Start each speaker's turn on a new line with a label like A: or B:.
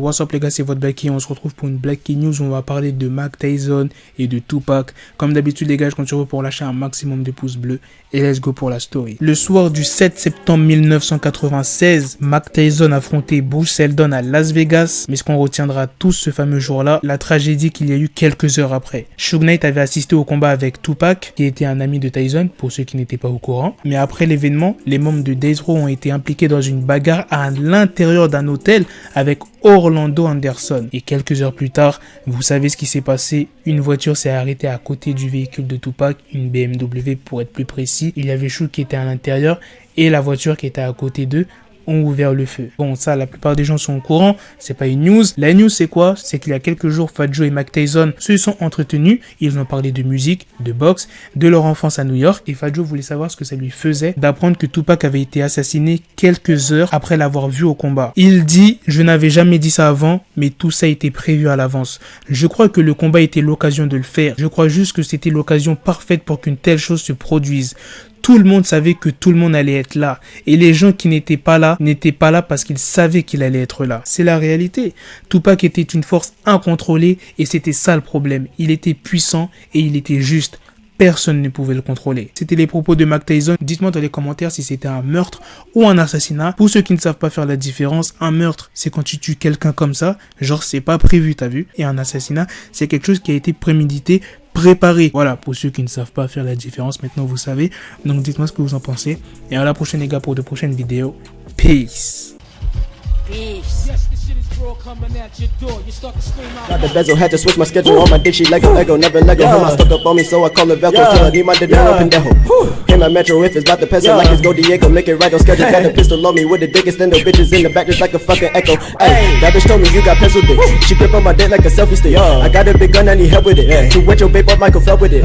A: What's up les gars, c'est votre Blacky. On se retrouve pour une Blacky News où on va parler de Mike Tyson et de Tupac. Comme d'habitude les gars, je compte sur vous pour lâcher un maximum de pouces bleus. Et let's go pour la story. Le soir du 7 septembre 1996, Mike Tyson affrontait Bruce Seldon à Las Vegas. Mais ce qu'on retiendra tous ce fameux jour-là, la tragédie qu'il y a eu quelques heures après. Suge Knight avait assisté au combat avec Tupac, qui était un ami de Tyson, pour ceux qui n'étaient pas au courant. Mais après l'événement, les membres de Death Row ont été impliqués dans une bagarre à l'intérieur d'un hôtel avec Orlando Anderson. Et quelques heures plus tard, vous savez ce qui s'est passé. Une voiture s'est arrêtée à côté du véhicule de Tupac, une BMW pour être plus précis. Il y avait Suge qui était à l'intérieur et la voiture qui était à côté d'eux ont ouvert le feu. Bon, ça, la plupart des gens sont au courant, c'est pas une news. La news, c'est quoi? C'est qu'il y a quelques jours, Fat Joe et Mike Tyson se sont entretenus. Ils ont parlé de musique, de boxe, de leur enfance à New York. Et Fat Joe voulait savoir ce que ça lui faisait d'apprendre que Tupac avait été assassiné quelques heures après l'avoir vu au combat. Il dit, je n'avais jamais dit ça avant, mais tout ça a été prévu à l'avance. Je crois que le combat était l'occasion de le faire. Je crois juste que c'était l'occasion parfaite pour qu'une telle chose se produise. Tout le monde savait que tout le monde allait être là. Et les gens qui n'étaient pas là parce qu'ils savaient qu'il allait être là. C'est la réalité. Tupac était une force incontrôlée et c'était ça le problème. Il était puissant et il était juste. Personne ne pouvait le contrôler. C'était les propos de Mike Tyson. Dites-moi dans les commentaires si c'était un meurtre ou un assassinat. Pour ceux qui ne savent pas faire la différence, un meurtre, c'est quand tu tues quelqu'un comme ça. Genre, c'est pas prévu, t'as vu. Et un assassinat, c'est quelque chose qui a été prémédité, préparé. Voilà, pour ceux qui ne savent pas faire la différence, maintenant vous savez. Donc dites-moi ce que vous en pensez. Et à la prochaine les gars pour de prochaines vidéos. Peace.
B: Peace.
C: Got the bezel, had to switch my schedule on my dick, she Lego, never Lego. Him, I stuck up on me, so I call it Velcro. Till I need my dinero pendejo. Him, my metro, if it's about to peso, like it's Go Diego, make it right on schedule. Got a pistol on me with the dick, extend the bitches in the back just like a fucking echo. Ay, that bitch told me you got pencil dick. She grip on my dick like a selfie stick. I got a big gun, I need help with it. To wet your babe up, Michael fell with it.